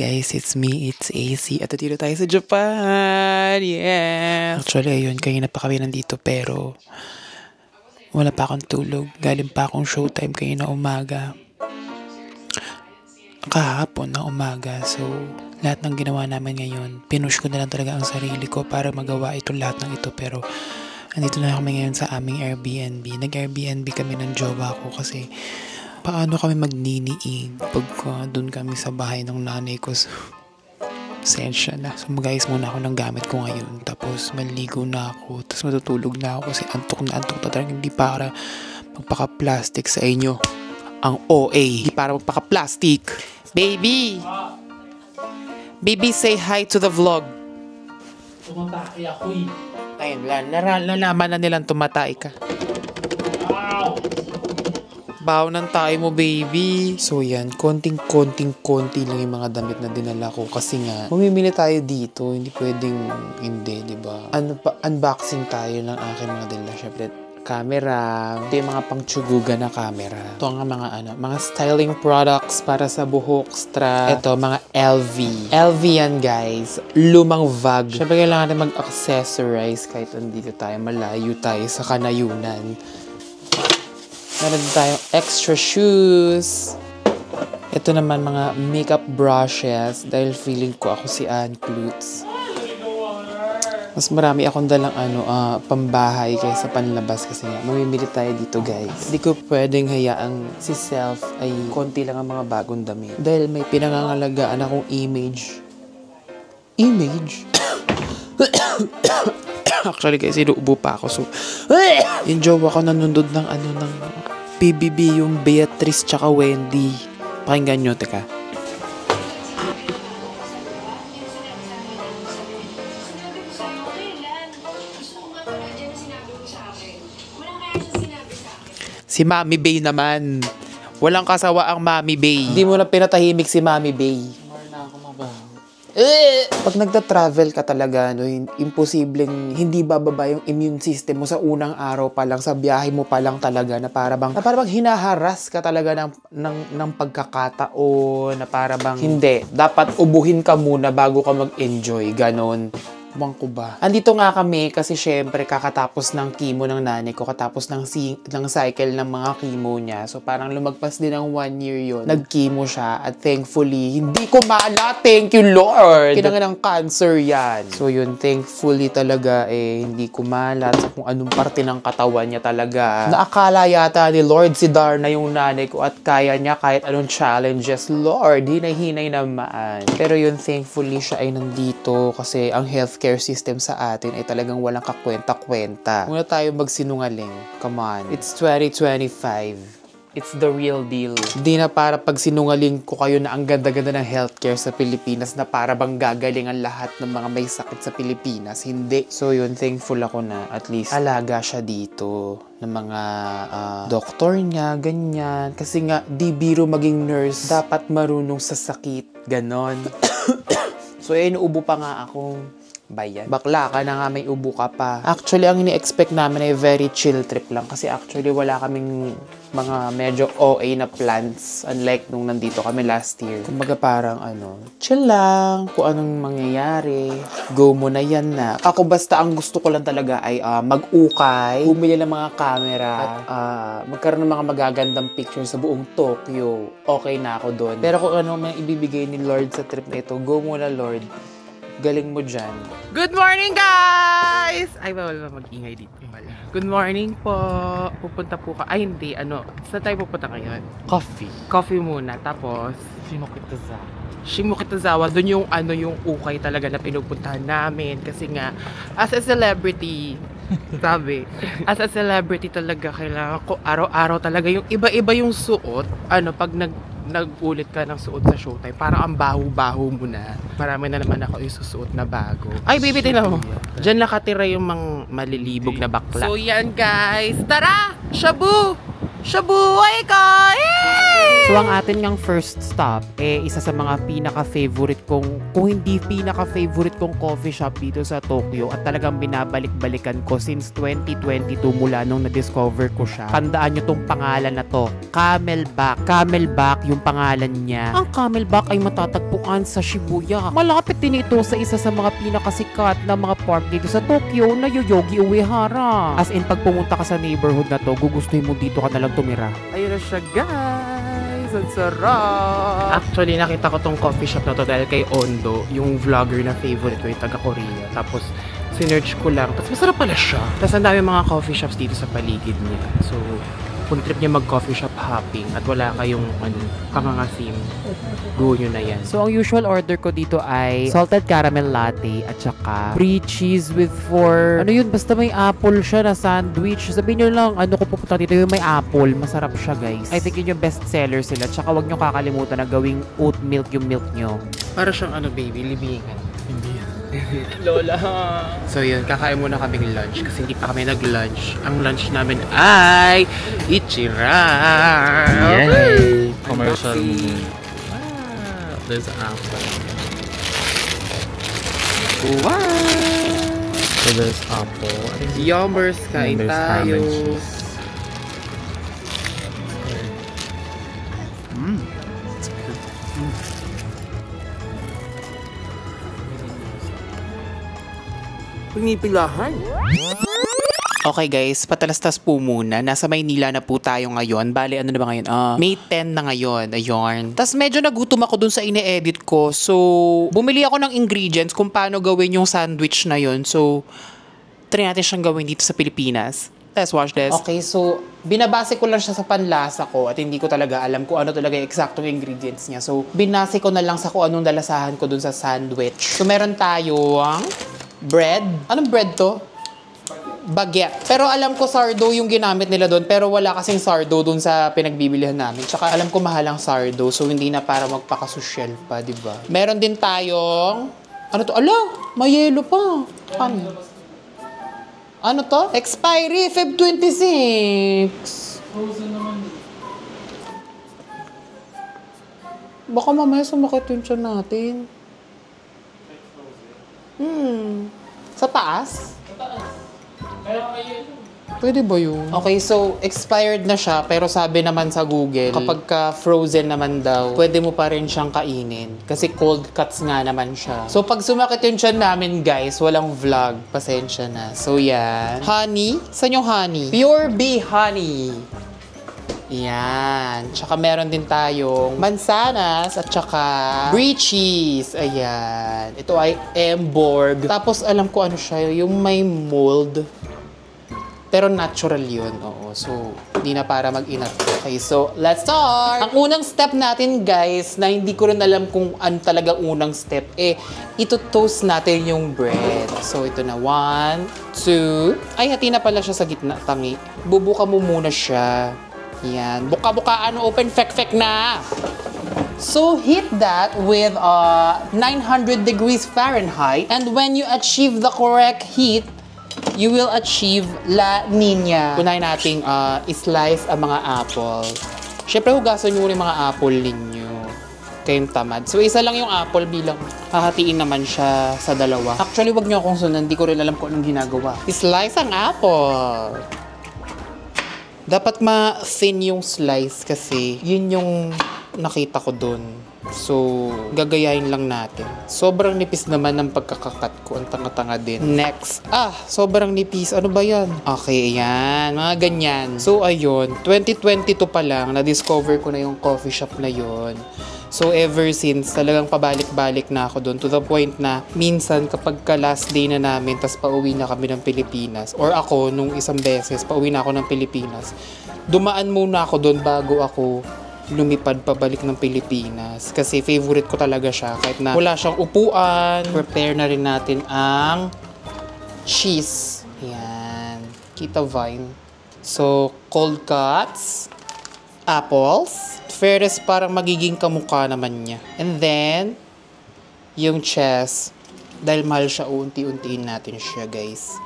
guys, it's me, it's AC. At dito tayo sa Japan. Yes! Actually, ayun, kanina pa kami nandito pero wala pa akong tulog. Galing pa akong showtime kanina umaga. Kahapon na umaga. So, lahat ng ginawa namin ngayon, pinush ko na lang talaga ang sarili ko para magawa ito lahat ng ito. Pero, andito na kami ngayon sa aming Airbnb. Nag-Airbnb kami ng jowa ko kasi paano kami magniniig pagka doon kami sa bahay ng nanay ko. So, sensya na. So, mag-ayos muna ako ng gamit ko ngayon. Tapos, maligo na ako. Tapos, matutulog na ako kasi antok na talagang hindi para magpaka-plastic sa inyo. Ang OA. Hindi para magpaka-plastic. Baby! Baby, say hi to the vlog. Tumatay ako eh. Ayun, nalaman na nilang tumatay ka. Wow! Baw ng tayo mo, baby. So yan, konti lang yung mga damit na dinala ko kasi nga, mamimili tayo dito, hindi pwedeng hindi, di ba? Unboxing tayo ng aking mga dala. Syempre, camera. Ito yung mga pangtsugugan na camera. Ito ang mga styling products para sa buhok, strap. Ito, mga LV. LV yan, guys. Lumang bag. Syempre, kailangan natin mag-accessorize kahit andito tayo, malayo tayo sa kanayunan. Meron tayong extra shoes. Ito naman mga makeup brushes dahil feeling ko ako si Ann Klutz. Mas marami akong dalang pambahay kaysa panlabas kasi nga mamimili tayo dito, guys. Hindi ko pwedeng hayaang si Self ay konti lang ang mga bagong damit. Dahil may pinangangalagaan akong image. Image? Actually, guys, inuubo pa ako. So, yung jowa ko nanundod ng PBB, yung Beatrice tsaka Wendy. Pakinggan nyo, teka. Si Mami Bay naman. Walang kasawa ang Mami Bay. Hindi mo na pinatahimik si Mami Bay. Pag nagta-travel ka talaga, imposibleng hindi bababa yung immune system mo sa unang araw pa lang, sa biyahe mo pa lang talaga, na para bang hinaharas ka talaga ng pagkakataon, na para bang hindi, dapat ubuhin ka muna bago ka mag-enjoy, ganon. Bang ko ba? Andito nga kami kasi syempre kakatapos ng chemo ng nanay ko, katapos ng cycle ng mga chemo niya. So parang lumagpas din ng 1 year yun. Nag-chemo siya at thankfully, hindi ko maala. Thank you, Lord! Kinangan ng cancer yan. So yun, thankfully talaga hindi ko malat sa kung anong parte ng katawan niya talaga. Naakala yata ni Lord si Darna yung nanay ko at kaya niya kahit anong challenges. Lord, hinay-hinay naman. Pero yun, thankfully siya ay nandito kasi ang healthcare system sa atin ay talagang walang kakwenta-kwenta. Muna tayo magsinungaling. Come on. It's 2025. It's the real deal. Hindi na para pag sinungaling ko kayo na ang ganda-ganda ng healthcare sa Pilipinas na para bang gagaling ang lahat ng mga may sakit sa Pilipinas. Hindi. So yun, thankful ako na at least alaga siya dito ng mga doktor niya, ganyan. Kasi nga, di biro maging nurse. Dapat marunong sa sakit. Ganon. So inuubo pa nga ako. Bayan. Bakla ka na nga, may ubo ka pa. Actually, ang ini-expect namin ay very chill trip lang. Kasi actually, wala kaming mga medyo OA na plans. Unlike nung nandito kami last year. Kumbaga parang chill lang. Kung anong mangyayari. Go mo na yan na. Ako basta ang gusto ko lang talaga ay mag-ukay. Bumili ng mga camera. At magkaroon ng mga magagandang pictures sa buong Tokyo. Okay na ako doon. Pero kung ano man ibibigay ni Lord sa trip na ito, go muna, Lord. Galing mo dyan. Good morning, guys! Ay, bawal ba mag-ingay dito? Good morning po. Pupunta po ka. Ay, hindi. Saan tayo pupunta ngayon? Coffee. Coffee muna. Tapos, Shimokitazawa. Doon yung yung ukay talaga na pinupuntahan namin. Kasi nga, as a celebrity, sabi, as a celebrity talaga, kailangan ko araw-araw talaga yung iba-iba yung suot. Pag nag-ulit ka ng suot sa showtime, parang ang baho-baho mo na. Marami na naman ako isusuot na bago. Ay, baby, tingnan mo. Diyan nakatira yung mga malilibog na bakla. So, yan, guys. Tara! Shabu! Shabuhay ka! So ang atin ngang first stop, isa sa mga pinaka-favorite kong, kung hindi pinaka-favorite kong coffee shop dito sa Tokyo at talagang binabalik-balikan ko since 2022 mula nung na-discover ko siya. Tandaan nyo tong pangalan na to, Camelback. Camelback yung pangalan niya. Ang Camelback ay matatagpuan sa Shibuya. Malapit din ito sa isa sa mga pinakasikat na mga park dito sa Tokyo na Yoyogi Uehara. As in, pag pumunta ka sa neighborhood na to, gugustuhin mo dito ka nalang tumira. Ayun na siya, guys! Ang sarap! Actually, nakita ko tong coffee shop na to dahil kay Ondo, yung vlogger na favorite ko, yung taga-Korea. Tapos, sinearch ko lang. Tapos, masarap pala siya. Tapos, ang dami mga coffee shops dito sa paligid niya. So, kung trip niya mag-coffee shop hopping at wala kayong kangangasim, go nyo na yan. So, ang usual order ko dito ay salted caramel latte at saka brie cheese with ano yun, basta may apple siya na sandwich. Sabihin nyo lang, ano ko pupunta dito yung may apple. Masarap siya, guys. I think yun yung best seller sila. Tsaka wag nyo kakalimutan na gawing oat milk yung milk nyo. Para siyang baby, libingan. Hindi yan. Lola. So yun, kakain muna kaming lunch kasi hindi pa kami nag-lunch. Ang lunch namin ay Ichira. Yay! Commercial. There's apple. Wow! So there's apple. Yummers, kain And there's ham and tayo. cheese. Pinipilahan. Okay guys, patalastas po muna. Nasa Maynila na po tayo ngayon. Bale, ano na ba ngayon? May 10 na ngayon. Ayun. Tapos medyo nagutom ako dun sa ine-edit ko. So, bumili ako ng ingredients kung paano gawin yung sandwich na yun. So, try natin siyang gawin dito sa Pilipinas. Let's watch this. Okay, so, binabase ko lang siya sa panlasa ko at hindi ko talaga alam kung ano talaga yung eksaktong ingredients niya. So, binase ko na lang sa kung anong dalasahan ko dun sa sandwich. So, meron tayong bread. Anong bread to? Baguette. Pero alam ko sourdough yung ginamit nila doon, pero wala kasing sourdough doon sa pinagbibilihan namin. Tsaka alam ko mahal ang sourdough, so hindi na para magpakasosyal pa, di ba? Meron din tayong, ano to? Ala, may yelo pa. Ano to? Expiry, Feb 26. Frozen naman. Baka mamaya sumakit yung tiyan natin. Sa taas? Kaya kayo ito. Pwede ba yun? Okay, so expired na siya, pero sabi naman sa Google, kapag ka frozen naman daw, pwede mo pa rin siyang kainin. Kasi cold cuts nga naman siya. So pag sumakit yung tiyan namin, guys, walang vlog. Pasensya na. So yan. Honey? Saan yung honey? Pure bee honey. Yan. Tsaka meron din tayong mansanas at tsaka brie cheese. Ayan. Ito ay Emborg. Tapos alam ko ano siya, yung may mold. Pero natural yun. Oo. So, hindi na para mag-inat. Okay, so let's start! Ang unang step natin, guys, na hindi ko rin alam kung ano talagang unang step, ito-toast natin yung bread. So, ito na. 1, 2. Ay, hati na pala siya sa gitna. Tangi. Bubuka mo muna siya. Yan. Buka-bukaan, open, fek-fek na. So, heat that with 900 degrees Fahrenheit. And when you achieve the correct heat, you will achieve La Nina. Unahin nating slice ang mga apple. Siyempre, hugasan nyo yung mga apple ninyo. Kayong tamad. So, isa lang yung apple bilang hahatiin naman siya sa dalawa. Actually, wag nyo akong sunan. Hindi ko rin alam kung anong ginagawa. Slice ang apple. Dapat ma-thin yung slice kasi yun yung nakita ko dun. So, gagayahin lang natin. Sobrang nipis naman ng pagkakakat ko. Ang tanga-tanga din. Next. Sobrang nipis. Ano ba yan? Okay, yan. Mga ganyan. So, ayun. 2022 pa lang, na-discover ko na yung coffee shop na yon. So, ever since, talagang pabalik-balik na ako doon. To the point na, minsan, kapag ka last day na namin, tas pauwi na kami ng Pilipinas, or ako, nung isang beses, pauwi na ako ng Pilipinas, dumaan muna ako doon bago ako lumipad pabalik ng Pilipinas. Kasi favorite ko talaga siya. Kahit na wala siyang upuan. Prepare na rin natin ang cheese. Yan. Kita vine. So, cold cuts. Apples. Fairest parang magiging kamukha naman niya. And then, yung chess. Dahil mahal siya, unti-untiin natin siya, guys.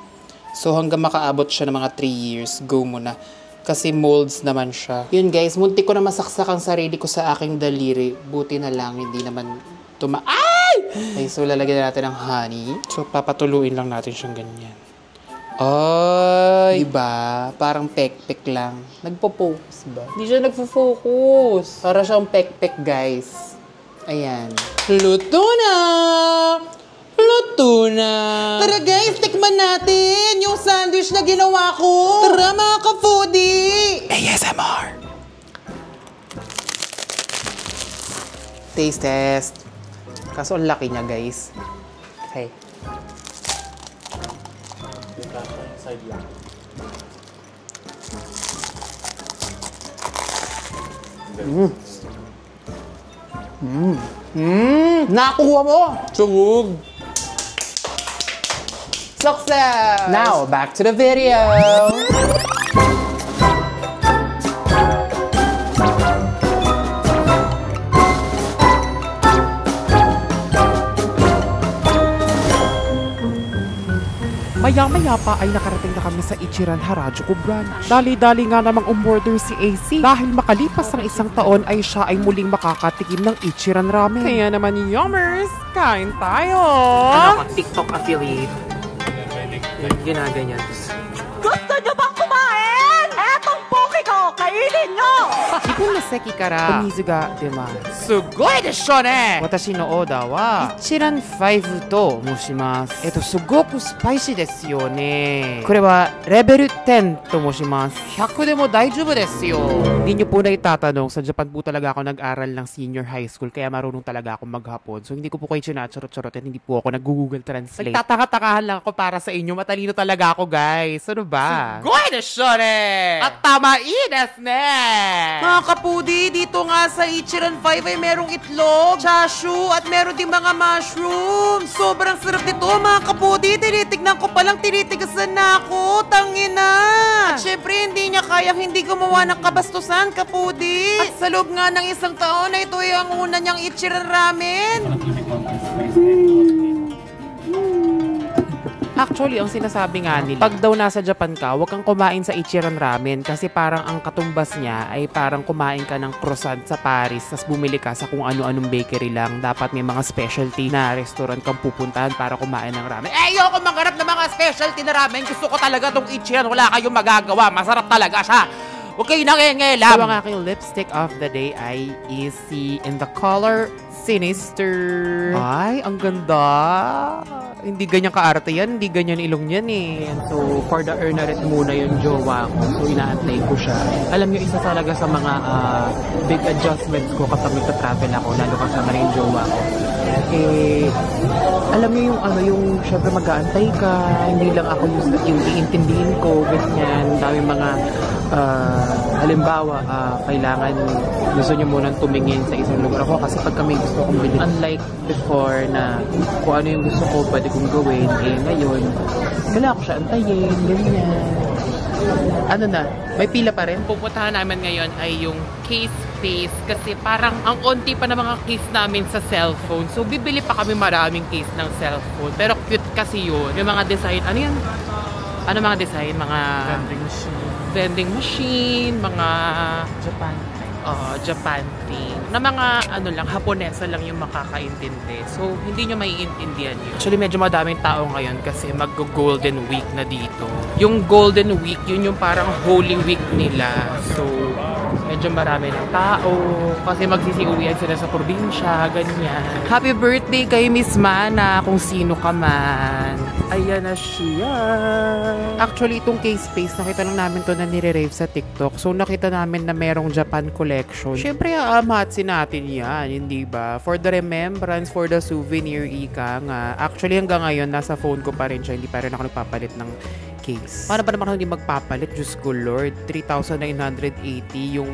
So, hanggang makaabot siya ng mga 3 years, go muna. Kasi molds naman siya. Yun guys, muntik ko na masaksak ang sarili ko sa aking daliri. Buti na lang, hindi naman Ay! Okay, so lalagyan natin ng honey. So papatuluin lang natin siyang ganyan. Ay! Diba? Parang pek-pek lang. Nagpo-focus ba? Hindi siya nagpo-focus. Para siyang pek-pek guys. Ayan. Luto na! Luto na! Tara guys, tikman natin yung sandwich na ginawa ko! Tara mga ka-foodie! ASMR! Taste test. Kaso ang laki niya guys. Okay. Side lang. Nakuha mo! Sugog! Success! Now, back to the video! Maya-maya pa ay nakarating na kami sa Ichiran Harajuku branch. Dali-dali nga namang umorder si AC dahil makalipas ng isang taon ay siya ay muling makakatikim ng Ichiran ramen. Kaya naman yummers, kain tayo! Ano ako, TikTok affiliate. Ginaganyan. Gusto nyo bang kumain? Etong poke ko, kainin nyo! Ipon na seki kara omizu ga demasu. Sugoi desho ne! Watashi no oda wa Ichiran 5 to moshimasu. Sugoku spicy desu yo ne. Kore wa level 10 to moshimasu. 100 de mo daijoubu desu yo. Hindi nyo po na itatanong, sa Japan po talaga ako nag-aral ng senior high school kaya marunong talaga ako maghapon. So hindi ko po kayo sinachorot-chorot at hindi po ako nag-Google Translate. Nagtataka-takahan lang ako para sa inyo. Matalino talaga ako guys. Ano ba? Sugoi desho ne! At tamain desu ne! Mga kapudi, dito nga sa Ichiran 5 ay merong itlog, chashu, at meron din mga mushrooms. Sobrang sarap nito mga kapudi. Tinitignan ko palang tinitigasan na ako. Tangina! At syempre, hindi niya kayang hindi gumawa ng kabastusan, kapudi. At sa loob nga ng isang taon na ito ay ang una niyang Ichiran ramen. Actually, ang sinasabi nga nila, pag daw nasa Japan ka, huwag kang kumain sa Ichiran ramen kasi parang ang katumbas niya ay parang kumain ka ng croissant sa Paris tapos bumili ka sa kung ano-anong bakery lang. Dapat may mga specialty na restaurant kang pupuntahan para kumain ng ramen. Eh, ayoko mangarap ng mga specialty na ramen. Gusto ko talaga tong Ichiran. Wala kayong magagawa. Masarap talaga siya. Huwag kayo nangingilam. So, ang aking lipstick of the day ay is in the color Sinister. Ay, ang ganda. Hindi ganyan kaarte yan. Hindi ganyan ilong yan eh. So, for the earnerit muna yung jowa ko. So, inaantay ko siya. Alam nyo, isa talaga sa mga big adjustments ko kapag nagta-travel ako, lalo kasama rin yung jowa ko. Eh, alam nyo yung yung syempre mag-aantay ka. Hindi lang ako yung iintindihin ko. Ganyan. Dami mga halimbawa, kailangan gusto nyo munang tumingin sa isang lugar ako kasi pag kami gusto kong bilhin. Unlike before na kung ano yung gusto ko, pwede kong gawin. Eh, ngayon, kailangan ko siya antayin, ganyan. Ano na, may pila pa rin. Pupuntahan namin ngayon ay yung case space kasi parang ang onti pa na mga case namin sa cellphone. So, bibili pa kami maraming case ng cellphone. Pero cute kasi yun. Yung mga design, ano yan? Ano mga design? Mga vending machine, mga Japan thing. Na mga lang, Haponesa lang yung makakaintindi. So, hindi nyo maiintindihan yun. Actually, medyo madaming tao ngayon kasi mag-Golden Week na dito. Yung Golden Week, yun yung parang Holy Week nila. So, medyo marami ng tao kasi magsisiuwian sila sa probinsya, ganyan. Happy birthday kay Miss Mana, kung sino ka man. Ayan na siya. Actually, itong case space, nakita lang namin to na nire-rave sa TikTok. So, nakita namin na merong Japan collection. Siyempre, amatsin natin yan, hindi ba? For the remembrance, for the souvenir, ika nga. Actually, hanggang ngayon, nasa phone ko pa rin siya. Hindi pa rin ako nagpapalit ng case. Paano ba naman ako hindi magpapalit? Diyos ko Lord, 3,980 yung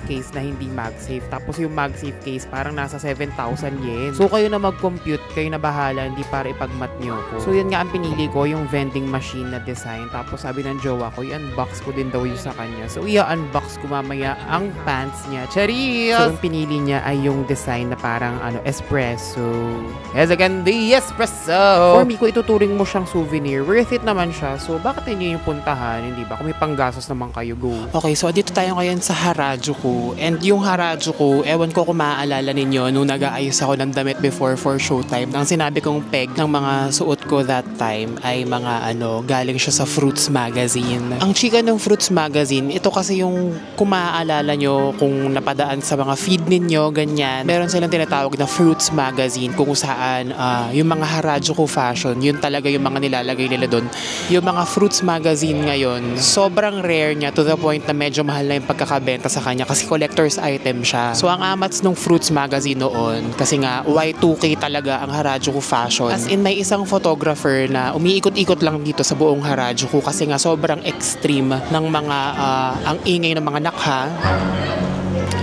case na hindi MagSafe. Tapos yung MagSafe case parang nasa 7,000 yen. So kayo na mag-compute, kayo na bahala, hindi para ipagmat nyo ko. So yan nga ang pinili ko, yung vending machine na design. Tapos sabi ng jowa ko, i-unbox ko din daw yung sa kanya. So i-unbox ko mamaya ang pants niya. Charis! So yung pinili niya ay yung design na parang espresso. Yes, again, the espresso! For me, kung ituturing mo siyang souvenir, worth it naman siya. So, bakit hindi yung puntahan? Hindi ba? Kung may panggastos naman kayo, go. Okay, so dito tayo ngayon sa Harajuku. And yung Harajuku, ewan ko kung maaalala ninyo nung nag-aayos ako ng damit before for showtime. Nang sinabi kong peg ng mga suot ko that time ay mga galing siya sa Fruits Magazine. Ang chika ng Fruits Magazine, ito kasi yung kung maaalala nyo, kung napadaan sa mga feed ninyo, ganyan. Meron silang tinatawag na Fruits Magazine kung saan yung mga Harajuku fashion, yun talaga yung mga nilalagay nila doon. Yung mga Fruits Magazine ngayon, sobrang rare niya to the point na medyo mahal na yung pagkakabenta sa kanya kasi collector's item siya. So ang amats nung Fruits Magazine noon, kasi nga Y2K talaga ang Harajuku fashion. As in, may isang photographer na umiikot-ikot lang dito sa buong Harajuku kasi nga sobrang extreme ng mga ang ingay ng mga nakha.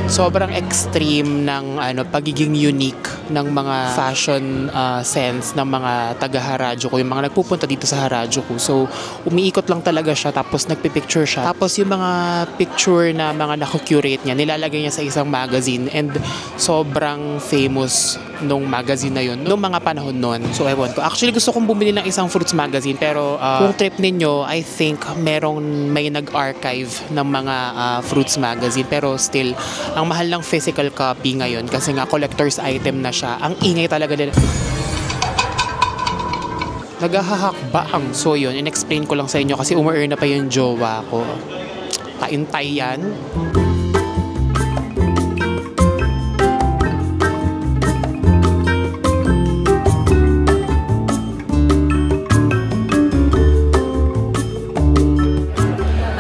Sobrang extreme ng pagiging unique ng mga fashion sense ng mga taga Harajuku, yung mga nagpupunta dito sa Harajuku. So, umiikot lang talaga siya tapos nagpipicture siya. Tapos yung mga picture na mga naku-curate niya, nilalagay niya sa isang magazine and sobrang famous nung magazine na yun, nung mga panahon nun. So, ewan ko. Actually, gusto kong bumili ng isang Fruits Magazine pero kung trip ninyo, I think may nag-archive ng mga Fruits Magazine pero still, ang mahal ng physical copy ngayon kasi nga collector's item na siya. Ang ingay talaga nila. Naghahakbang. So yun, in-explain ko lang sa inyo kasi umu-earn na pa yung jowa ko. Taintay yan.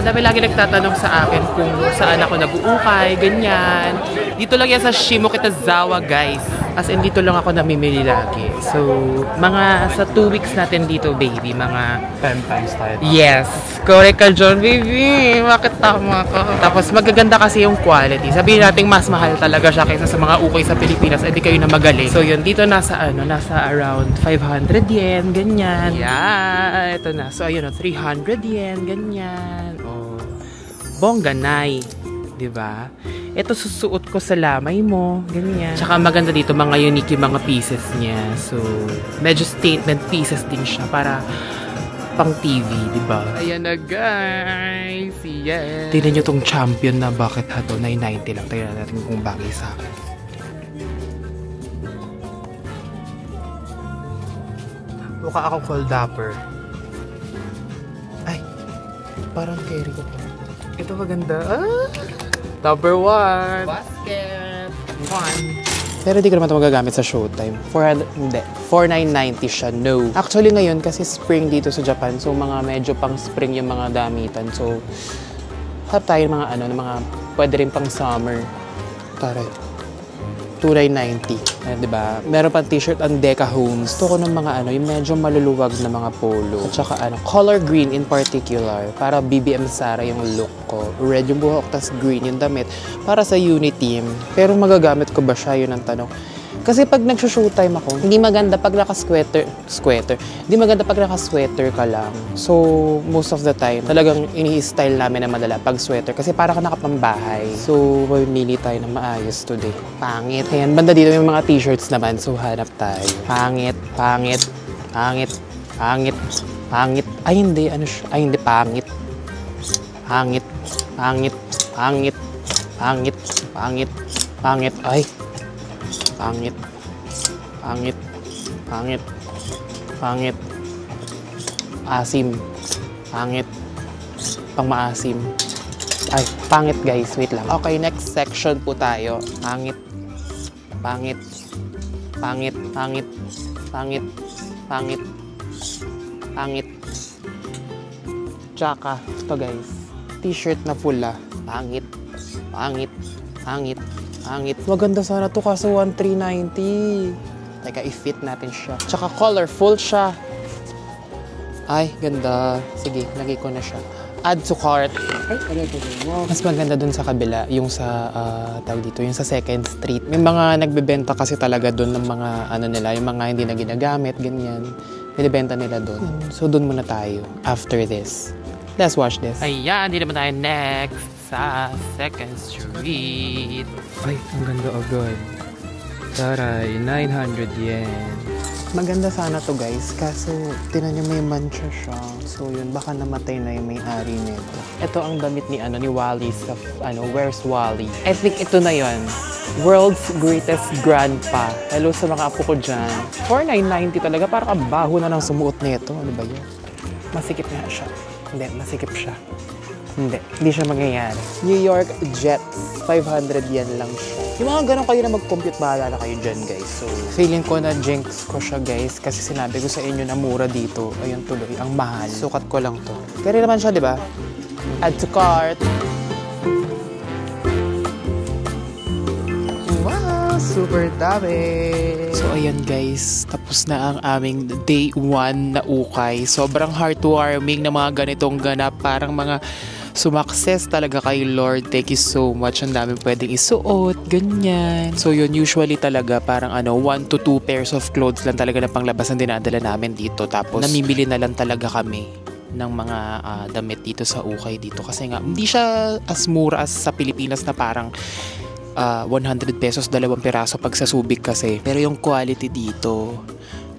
Dami lagi nagtatanong sa akin kung saan ako nag-uukay, ganyan. Dito lang yan sa Shimokitazawa, guys. As in, dito lang ako namimili lagi. So, mga sa 2 weeks natin dito, baby, mga 10 times tayo. yes, correct ka, John, baby. Bakit tama ka? Tapos, magaganda kasi yung quality. Sabihin natin, mas mahal talaga siya kaysa sa mga ukay sa Pilipinas. Eh, di kayo na magaling. So, yun, dito nasa around 500 yen, ganyan. Yeah, ito na. So, ayun, 300 yen, ganyan. Bongganay, 'di ba? Ito susuot ko sa lamay mo, ganyan. Tsaka maganda dito mga unique yung mga pieces niya. So, medyo statement pieces din siya para pang TV, 'di ba? Ayan na, guys. Yes. Tingnan niyo tong champion na bucket hat, 990 lang. Tingnan natin kung bagay sa akin. Mukha akong cold dapper. Ay, parang carry ko pa. Ito maganda. Number 1. Basket. 1. Pero di ko naman ito magagamit sa showtime. 4,990 siya. No. Actually ngayon kasi spring dito sa Japan. So mga medyo pang spring yung mga damitan. So hap tayo ng mga pwede rin pang summer. Tara. 2,990. Diba? Meron pang t-shirt ang Deca Homes. Gusto ko ng mga yung medyo maluluwag na mga polo. At saka color green in particular. Para BBM Sara yung look ko. Red yung buhok, tas green yung damit. Para sa Uniteam. Pero magagamit ko ba siya? Yun ang tanong. Kasi pag nag-showtime ako, hindi maganda pag naka-sweater. Hindi maganda pag naka-sweater ka lang. So, most of the time, talagang ini-style namin na madala pag sweater. Kasi para ka nakapambahay. So, mamili tayo ng maayos today. Pangit. Ayan, banda dito yung mga t-shirts naman. So, hanap tayo. Pangit. Ay, hindi. Ano siya? Ay, hindi. Pangit. Ay. Pangit. Asim. Pangit. Pang maasim. Ay, pangit, guys. Wait lang. Okay, next section po tayo. Pangit. Tsaka, ito guys. T-shirt na pula. Pangit. Maganda sana to kaso 1,390. Teka, i-fit natin siya. Tsaka colorful siya. Ay, ganda. Sige, lagay ko na siya. Add to cart. Mas maganda dun sa kabila, yung sa, tawag dito, yung sa 2nd Street. May mga nagbebenta kasi talaga dun ng mga, nila, yung mga hindi na ginagamit, ganyan. Binibenta nila dun. So, dun muna tayo after this. Let's watch this. Ayan, hindi naman tayo next sa 2nd Street. Ay, ang ganda agad. Taray, 900 yen. Maganda sana to guys, kaso tinan nyo may mancha siya. So yun, baka namatay na yung may-ari nito. Ito ang damit ni ni Wally sa Where's Wally? I think ito na yun. World's Greatest Grandpa. Hello sa mga apo ko dyan. For $9.90 talaga, para kabaho na ng sumuot nito. Ano ba yun? Masikip nga siya. Hindi, masikip siya. Hindi siya mangyayari. New York Jets. 500 yen lang siya. Yung mga ganun kayo na mag-compute, bahala na kayo dyan, guys. So, feeling ko na jinx ko siya, guys. Kasi sinabi ko sa inyo na mura dito. Ayun tuloy, ang mahal. Sukat ko lang to. Kaya naman siya, di ba? Add to cart. Wow! Super dami! So, ayan guys. Tapos na ang aming day 1 na ukay. Sobrang heartwarming na mga ganitong ganap. Parang mga sumakses talaga kay Lord. Thank you so much. Ang dami pwedeng isuot. Ganyan. So yun, usually talaga parang 1 to 2 pairs of clothes lang talaga na panglabas ang dinadala namin dito. Tapos namimili na lang talaga kami ng mga damit dito sa ukay dito. Kasi nga, hindi siya as mura as sa Pilipinas na parang 100 pesos, 2 piraso pag sa Subic kasi. Pero yung quality dito,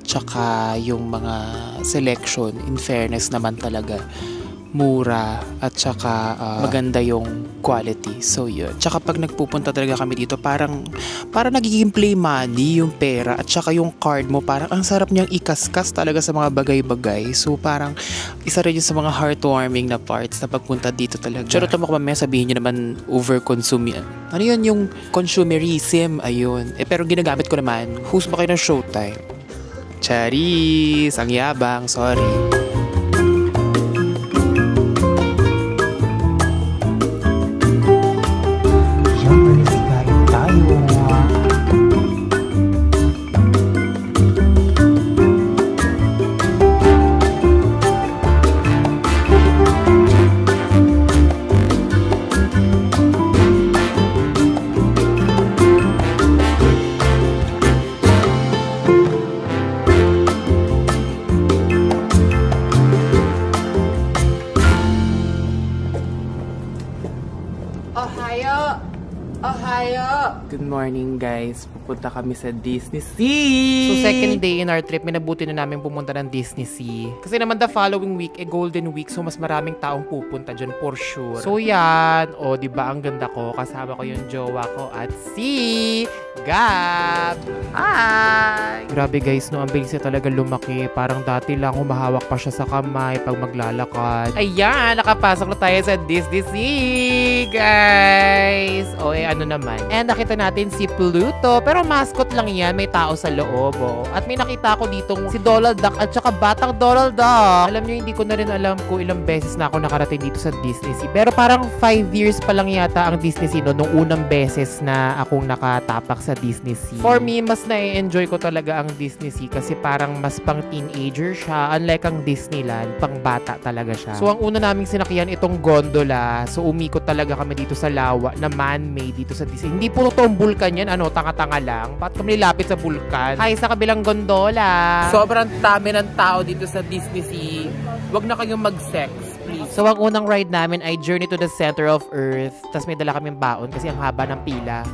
tsaka yung mga selection, in fairness naman talaga, mura at saka maganda yung quality. So yun. Tsaka pag nagpupunta talaga kami dito, parang nagiging play money yung pera at saka yung card mo. Parang ang sarap niyang ikaskas talaga sa mga bagay-bagay. So parang isa rin yun sa mga heartwarming na parts na pagpunta dito talaga. Charot naman kung mamaya sabihin nyo naman overconsume yan. Ano yun yung consumerism? Ayun. Pero ginagamit ko naman. Host ba kayo ng Showtime? Charis! Ang yabang. Sorry. Good morning guys, pupunta kami sa Disney Sea. So second day in our trip, minabuti na namin pumunta ng Disney Sea. Kasi naman the following week, Golden Week, so mas maraming taong pupunta dyan for sure. So yan, diba ang ganda ko, kasama ko yung jowa ko at si Gab. Hi! Grabe guys, no, ang bilis niya talaga lumaki. Parang dati lang humahawak pa siya sa kamay pag maglalakad. Ayan, nakapasok na tayo sa Disney Sea, guys. Ano naman. And nakita natin si Pluto, pero mascot lang yan, may tao sa loob. At may nakita ko ditong si Donald Duck at saka batang Donald Duck. Alam nyo, hindi ko na rin alam kung ilang beses na ako nakarating dito sa Disney Sea. Pero parang 5 years pa lang yata ang Disney Sea, no, nung unang beses na akong nakatapak sa Disney Sea. For me, mas na-enjoy ko talaga ang Disney Sea kasi parang mas pang teenager siya. Unlike ang Disneyland, pang bata talaga siya. So, ang una naming sinakyan itong gondola. So, umikot talaga kami dito sa lawa na man-made dito sa Disney. Hindi po totoong bulkan yan. Tanga-tanga lang. Ba't kami lapit sa bulkan? Hi, sa kabilang gondola. Sobrang dami ng tao dito sa Disney Sea. Huwag na kayong mag-sex, please. So, ang unang ride namin ay Journey to the Center of Earth. Tapos may dala kaming baon kasi ang haba ng pila.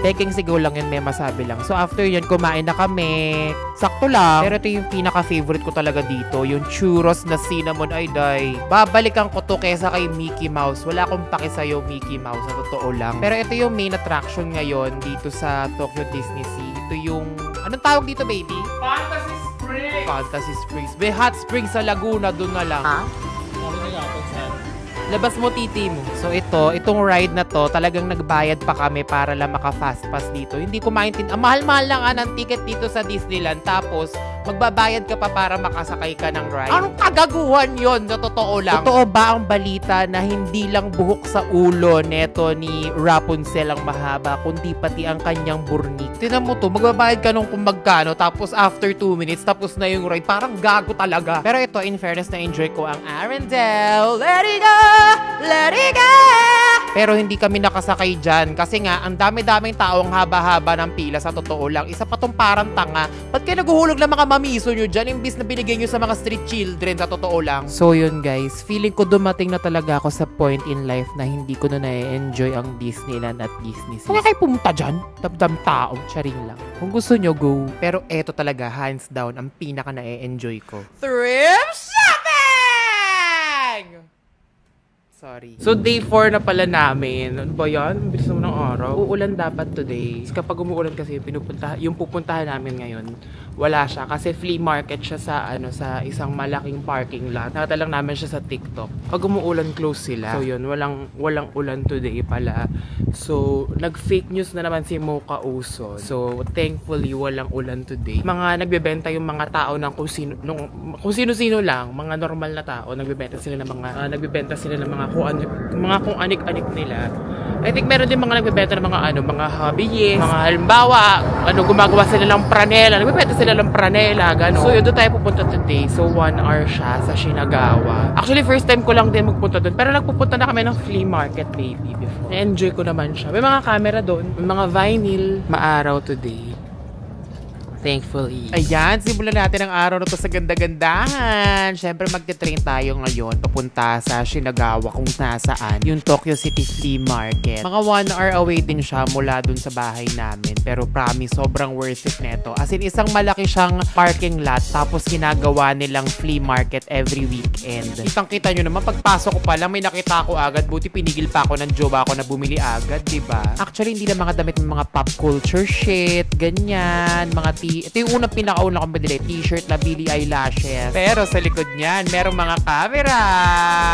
Peking sigaw lang yun, may masabi lang. So after yun, kumain na kami. Sakto lang. Pero ito yung pinaka-favorite ko talaga dito. Yung churros na cinnamon ay day. Babalikan ko to kesa kay Mickey Mouse. Wala akong paki sa'yo, Mickey Mouse. Sa totoo lang. Pero ito yung main attraction ngayon dito sa Tokyo Disney Sea. Ito yung... Anong tawag dito, baby? Fantasy Springs! Fantasy Springs. May hot springs sa Laguna. Doon na lang. Ha? Labas mo titi mo. So itong ride na to, talagang nagbayad pa kami para lang maka-fast pass dito. Hindi ko maintindihan. Mahal-mahal lang ng ticket dito sa Disneyland. Tapos, magbabayad ka pa para makasakay ka ng ride. Anong kagaguhan yon? Sa totoo lang. Totoo ba ang balita na hindi lang buhok sa ulo neto ni Rapunzel ang mahaba, kundi pati ang kanyang burnik? Tinan mo to, magbabayad ka nung kung magkano, tapos after 2 minutes, tapos na yung ride. Parang gago talaga. Pero ito, in fairness, na enjoy ko ang Arendelle. Let it go! Let it go! Pero hindi kami nakasakay dyan kasi nga, ang dami-daming taong haba-haba ng pila sa totoo lang. Isa pa tong parang tanga. Ba't kayo naguhulog ng mga mamiso nyo dyan imbis na binigay nyo sa mga street children sa totoo lang? So yun guys, feeling ko dumating na talaga ako sa point in life na hindi ko na na-enjoy ang Disneyland at Disney. Kung kayo pumunta dyan, damdam tao, charing lang. Kung gusto nyo, go. Pero eto talaga, hands down, ang pinaka na-enjoy ko. Thrift shopping! Sorry. So, day 4 na pala namin. Ano ba yan? Bilis naman ng araw. Uulan dapat today. Kapag umuulan kasi, yung pupuntahan namin ngayon, wala siya. Kasi flea market siya sa, sa isang malaking parking lot. Nakita lang namin siya sa TikTok. Pag umuulan, close sila. So, yun. Walang ulan today pala. So, nag-fake news na naman si Mocha Uso. So, thankfully, walang ulan today. Mga nagbebenta yung mga tao ng kung sino-sino lang. Mga normal na tao. Nagbebenta sila ng mga kung anik-anik nila. I think meron din mga nagbebenta ng mga hobbyists, mga halimbawa, gumagawa sila ng pranela, nagbebenta sila ng pranela, gano'n. So, yun, doon tayo pupunta today. So, 1 hour siya sa Shinagawa. Actually, first time ko lang din magpunta doon. Pero nagpupunta na kami ng flea market, baby, before. Na-enjoy ko naman siya. May mga camera doon, may mga vinyl. Maaraw today. Thankfully. Ayan, simulan natin ang araw na to sa ganda-gandahan. Siyempre, magte-train tayo ngayon papunta sa Shinagawa kung nasaan. Yung Tokyo City Flea Market. Mga 1 hour away din siya mula dun sa bahay namin. Pero promise, sobrang worth it neto. As in, isang malaki siyang parking lot tapos ginagawa nilang flea market every weekend. Kitang-kita nyo naman, pagpasok ko pa lang, may nakita ko agad. Buti pinigil pa ako ng jowa ko na bumili agad, diba? Actually, hindi na mga damit ng mga pop culture shit, ganyan, mga ito yung unang pinakauna kong binili, t-shirt na Billie Eyelashes. Pero sa likod niyan, merong mga camera.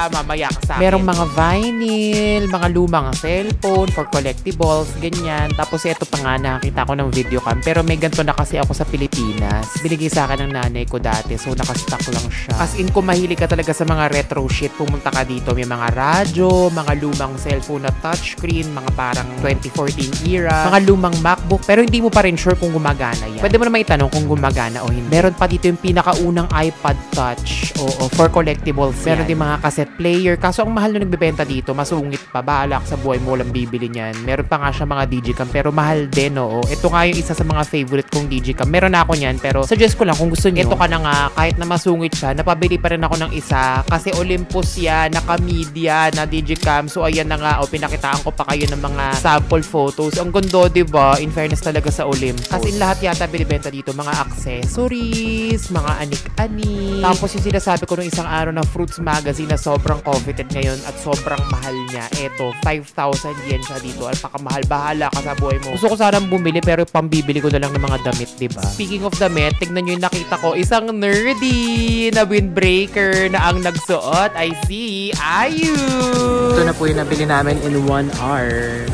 Mamaya ka sa akin. Merong mga vinyl, mga lumang cellphone for collectibles, ganyan. Tapos ito pa nga, nakakita ko ng video cam. Pero may ganito na kasi ako sa Pilipinas. Binigay sa akin ng nanay ko dati, so nakastock lang siya. As in, kung mahilig ka talaga sa mga retro shit, pumunta ka dito. May mga radyo, mga lumang cellphone na touchscreen, mga parang 2014 era, mga lumang MacBook, pero hindi mo pa rin sure kung gumagana yan. Pwede mo na may tanong kung gumagana o hindi. Meron pa dito yung pinakaunang iPod Touch o for collectibles. Meron din mga cassette player. Kaso ang mahal na nagbebenta dito, masungit pa. Balak sa buhay mo walang bibili niyan. Meron pa nga siya mga Digicam pero mahal din, oo. Ito nga yung isa sa mga favorite kong Digicam. Meron na ako niyan pero suggest ko lang kung gusto niyo. Ito ka na nga, kahit na masungit siya, napabili pa rin ako ng isa kasi Olympus yan, naka-media na Digicam. So ayan na nga, pinakitaan ko pa kayo ng mga sample photos. Ang ganda, diba? In fairness talaga sa Olympus. Kasi lahat yata binibenta dito, mga accessories, mga anik-anik. Tapos yung sinasabi ko nung isang araw na Fruits Magazine na sobrang coveted ngayon at sobrang mahal niya. Eto, 5,000 yen siya dito. Alpakamahal, bahala ka sa buhay mo. Gusto ko sanang bumili pero pambibili ko na lang ng mga damit, diba? Speaking of damit, tignan nyo yung nakita ko, isang nerdy na windbreaker na ang nagsuot. I see, Ayu! Ito na po yung nabili namin in 1 hour.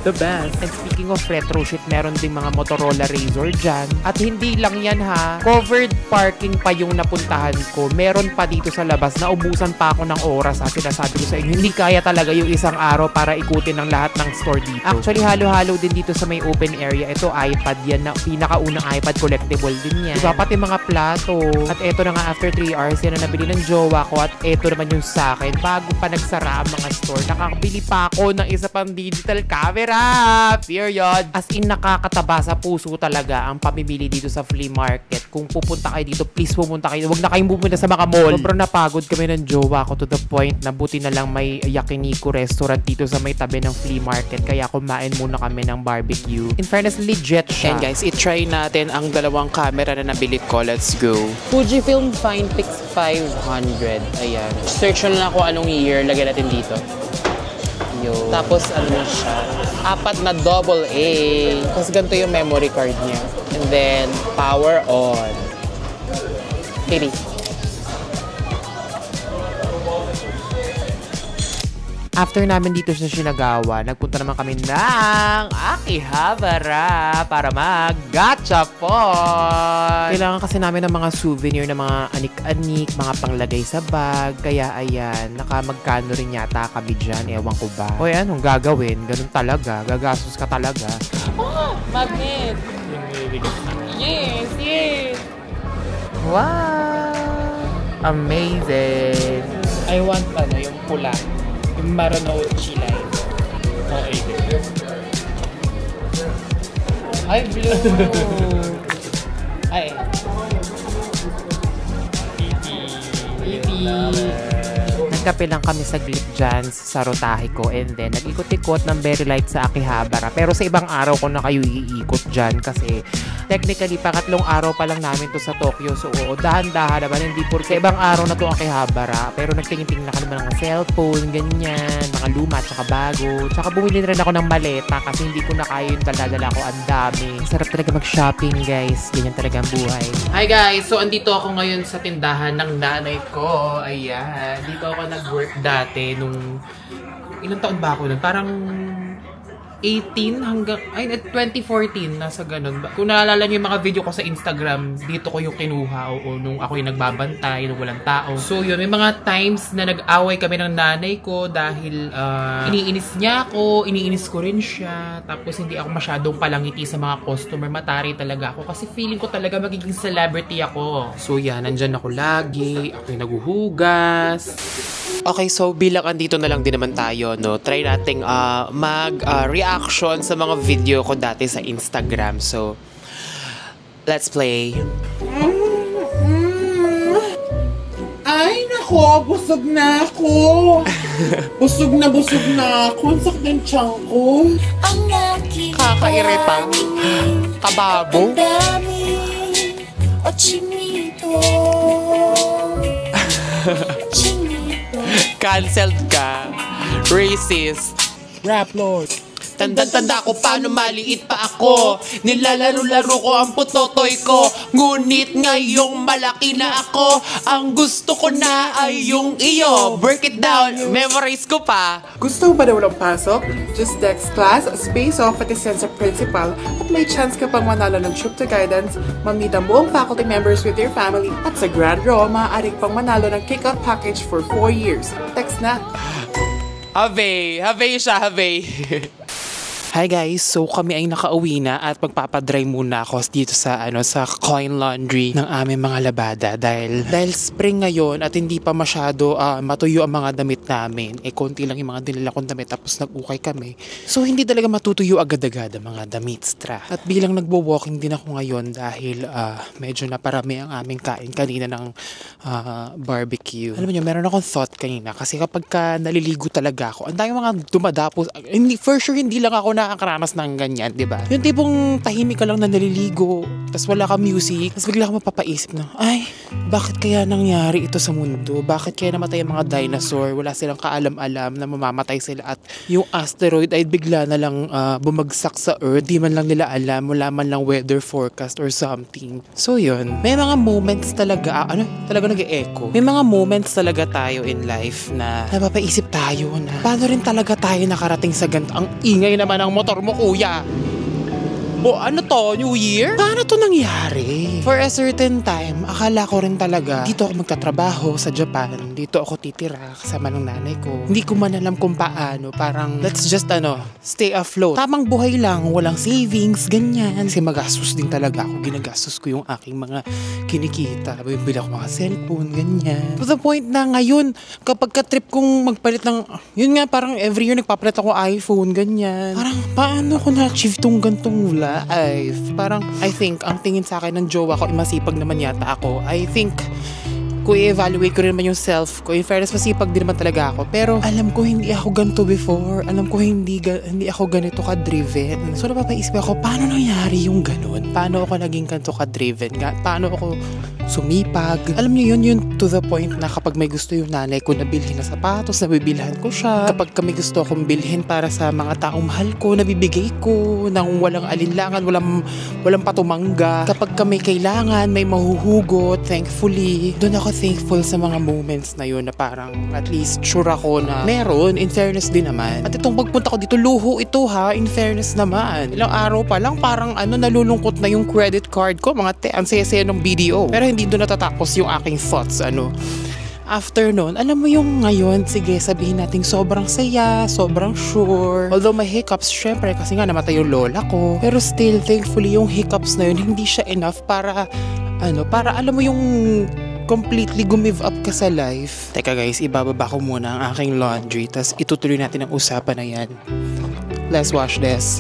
The best. And speaking of retro shit, meron ding mga Motorola Razr dyan. At hindi lang yan ha. Covered parking pa yung napuntahan ko. Meron pa dito sa labas na ubusan pa ako ng oras ha. Sinasabi ko sa inyo, hindi kaya talaga yung isang araw para ikutin ng lahat ng store dito. Actually, halo-halo din dito sa may open area. Ito iPad yan na pinakaunang iPad collectible din yan. Diba? Pati mga plato. At eto na nga after 3 hours yan na nabili ng jowa ko. At eto naman yung sa akin. Bago pa nagsara ang mga store, nakakabili pa ako ng isa pang digital camera. Period. As in, nakakataba sa puso talaga ang pamimili dito sa flea market. Kung pupunta kayo dito, please pumunta kayo. Huwag na kayong pupunta sa mga mall. Sobrang napagod kami ng jowa ko to the point na buti na lang may yakiniku restaurant dito sa may tabi ng flea market. Kaya kumain muna kami ng barbecue. In fairness, legit siya. And guys, i-try natin ang dalawang camera na nabili ko. Let's go. Fujifilm Finepix 500. Ayan. Search na lang kung anong year. Lagyan natin dito. Yo. Tapos ano na siya, 4 na AA. Tapos ganito yung memory card niya. And then, power on. Baby. After namin dito sa Shinagawa, nagpunta naman kami ng Akihabara para mag-gachapon. Kailangan kasi namin ng mga souvenir na mga anik-anik, mga panglagay sa bag. Kaya ayan, nakamagkano rin yata kami dyan. Ewan ko ba. O yan, anong gagawin? Ganun talaga. Gagastos ka talaga. Oh, magnet! Yes, yes! Wow! Amazing! I want yung pula. Yung Marunouchi line. Okay. Ay, blue! Ay. Iti. Nagkape lang kami saglit dyan sa Rotahe ko and then nag-ikot-ikot ng very light sa Akihabara. Pero sa ibang araw ko na kayo iikot dyan kasi technically pangatlong araw pa lang namin to sa Tokyo. So dahan-dahan naman, hindi po sa ibang araw na to Akihabara. Pero nagtingin-tingin na kami ng cellphone, ganyan, mga luma at saka bago. Tsaka bumili rin ako ng maleta kasi hindi ko na kaya yung dala ko, ang dami. Sarap talaga mag-shopping guys, ganyan talaga ang buhay. Hi guys, so andito ako ngayon sa tindahan ng nanay ko. Ayan, dito ako nag-work dati nung ilang taon ba ako nun? Parang 18 hanggang, 2014, nasa ganun. Kung naalala niyo yung mga video ko sa Instagram, dito ko yung kinuha o nung ako yung nagbabantay, nung walang tao. So yun, may mga times na nag-away kami ng nanay ko dahil iniinis niya ako, iniinis ko rin siya. Tapos hindi ako masyadong palangiti sa mga customer, matari talaga ako kasi feeling ko talaga magiging celebrity ako. So yan, nandyan ako lagi, ako yung naguhugas. Okay, so bilang andito na lang din naman tayo, no, try nating mag-reaction sa mga video ko dati sa Instagram. So, let's play. Ay, nako, busog na ako. busog na ako. Ang sakit ng tiyan ko. Kakairita. Kababo. Cancelled ka. Racist. Rap Lord. Tanda-tanda ko paano maliit pa ako. Nilalaro-laro ko ang putotoy ko. Ngunit ngayong malaki na ako. Ang gusto ko na ay yung iyo. Break it down. Memorize ko pa. Gusto ba na walang pasok? Just text class, space off at sense of principal at may chance ka pang manalo ng trip to guidance, mamit ang buong faculty members with your family at sa Grand Raw, maaari pang manalo ng kick-off package for 4 years. Text na! Have siya. Hi guys, so kami ay nakauwi na at magpapadry muna ako dito sa sa coin laundry ng aming mga labada dahil spring ngayon at hindi pa masyado matuyo ang mga damit namin. Konti lang yung mga dinala kong damit tapos nag-ukay kami. So hindi talaga matutuyo agad-agad ang mga damit stra. At bilang nagbo-walking din ako ngayon dahil medyo naparami ang aming kain kanina ng barbecue. Alam niyo, meron akong thought kanina kasi kapag naliligo talaga ako, ang dami mga dumadapos. For sure hindi lang ako nakakaranas ng ganyan, di ba? Yung tipong tahimik ka lang na naliligo, tapos wala ka music, tapos bigla ka mapapaisip na, ay, bakit kaya nangyari ito sa mundo? Bakit kaya namatay ang mga dinosaur? Wala silang kaalam-alam na mamamatay sila at yung asteroid ay bigla na lang bumagsak sa Earth. Di man lang nila alam, wala man lang weather forecast or something. So yun, may mga moments talaga, talaga nag-e-echo. May mga moments talaga tayo in life na napapaisip tayo na paano rin talaga tayo nakarating sa ganito. Ang ingay naman ng motor mo, kuya. O ano to? New Year? Paano to nangyari? For a certain time, akala ko rin talaga dito ako magtatrabaho sa Japan. Dito ako titira kasama ng nanay ko. Hindi ko man alam kung paano. Parang let's just stay afloat. Tamang buhay lang, walang savings, ganyan. Kasi magastos din talaga ako. Ginagastos ko yung aking mga kinikita. Bibili ako mga cellphone, ganyan. To the point na ngayon, kapag ka-trip kong magpalit ng, yun nga, parang every year nagpapalit ako iPhone, ganyan. Parang paano ko na-achieve tong gantong life? Parang, I think, ang tingin sa akin ng jowa ko, masipag naman yata ako. I think, kung i-evaluate ko rin naman yung self ko, in fairness, masipag din naman talaga ako. Pero, alam ko, hindi ako ganito before. Alam ko, hindi ako ganito ka-driven. So, napapaisip ako, paano nangyari yung ganun? Paano ako naging ganito ka-driven? Paano ako sumipag? Alam niyo yun to the point na kapag may gusto yung nanay ko na bilhin na sapatos, nabibilhan ko siya. Kapag kami gusto akong bilhin para sa mga taong mahal ko, nabibigay ko nang walang alinlangan, walang patumangga. Kapag kami kailangan, may mahuhugot, thankfully. Doon ako thankful sa mga moments na yun na parang at least sure ako na meron, in fairness din naman. At itong pagpunta ko dito, luho ito ha, in fairness naman. Ilang araw pa lang, parang nalulungkot na yung credit card ko, mga ang saya-saya ng BDO. Pero hindi doon natatapos yung aking thoughts, After nun, alam mo yung ngayon, sige, sabihin natin sobrang saya, sobrang sure. Although may hiccups, syempre, kasi nga namatay yung lola ko. Pero still, thankfully, yung hiccups na yun, hindi siya enough para, para alam mo yung completely gumive up ka sa life. Teka guys, ibababa ko muna ang aking laundry, tas itutuloy natin ang usapan na yan. Let's wash this.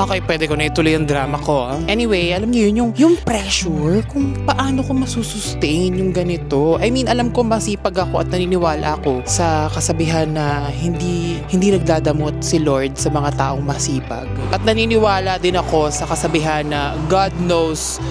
Okay, pwede ko na ituloy yung drama ko. Anyway, alam niyo yun, yung pressure, kung paano ko masusustain yung ganito. I mean, alam ko masipag ako at naniniwala ako sa kasabihan na hindi nagdadamot si Lord sa mga taong masipag. At naniniwala din ako sa kasabihan na God knows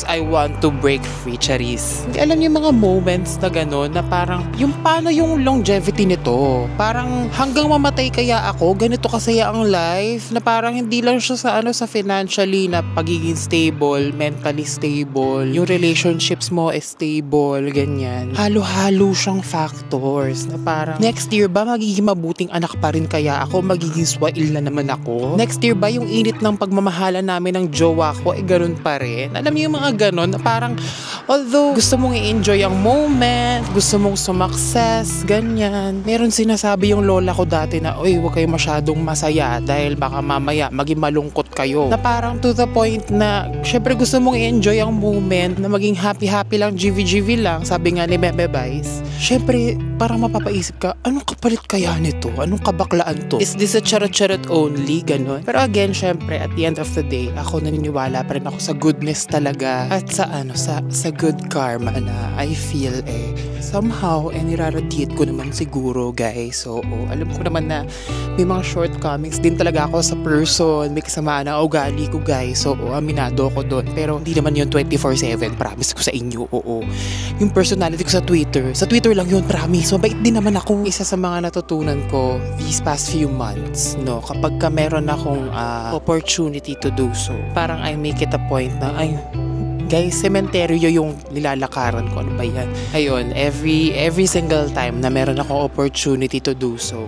I want to break free, Charis. Alam niyo mga moments na gano'n na parang, yung paano yung longevity nito? Parang hanggang mamatay kaya ako, ganito kasi ang life, na parang hindi lang siya sa financially na pagiging stable, mentally stable, yung relationships mo is stable, ganyan. Halo-halo siyang factors na parang, next year ba magiging mabuting anak pa rin kaya ako? Magiging swail na naman ako? Next year ba yung init ng pagmamahala namin ng jowa ko, ganun pa rin? Alam niyo yung mga ganon na parang although gusto mong i-enjoy ang moment, gusto mong sumakses, ganyan. Meron sinasabi yung lola ko dati na, uy, huwag kayo masyadong masaya dahil baka mamaya maging malungkot kayo. Na parang to the point na, syempre gusto mong i-enjoy ang moment, na maging happy-happy lang, GV lang, sabi nga ni Bebe Vice. Syempre, parang mapapaisip ka, anong kapalit kaya nito? Anong kabaklaan to? Is this a charot-charot only? Ganon. Pero again, syempre, at the end of the day, ako naniniwala pa rin ako sa goodness talaga at sa good karma na I feel somehow niraradiate ko naman siguro, guys. So alam ko naman na may mga shortcomings din talaga ako sa person, may kasamaan na ugali ko, guys. So aminado ako doon, pero hindi naman yun 24/7, promise ko sa inyo. Yung personality ko sa Twitter lang yun, promise. Mabait din naman ako. Isa sa mga natutunan ko these past few months, no, kapag ka meron akong opportunity to do so, parang I make it a point na guys, sementeryo yung nilalakaran ko. Ano ba yan? Ayun, every single time na meron akong opportunity to do so,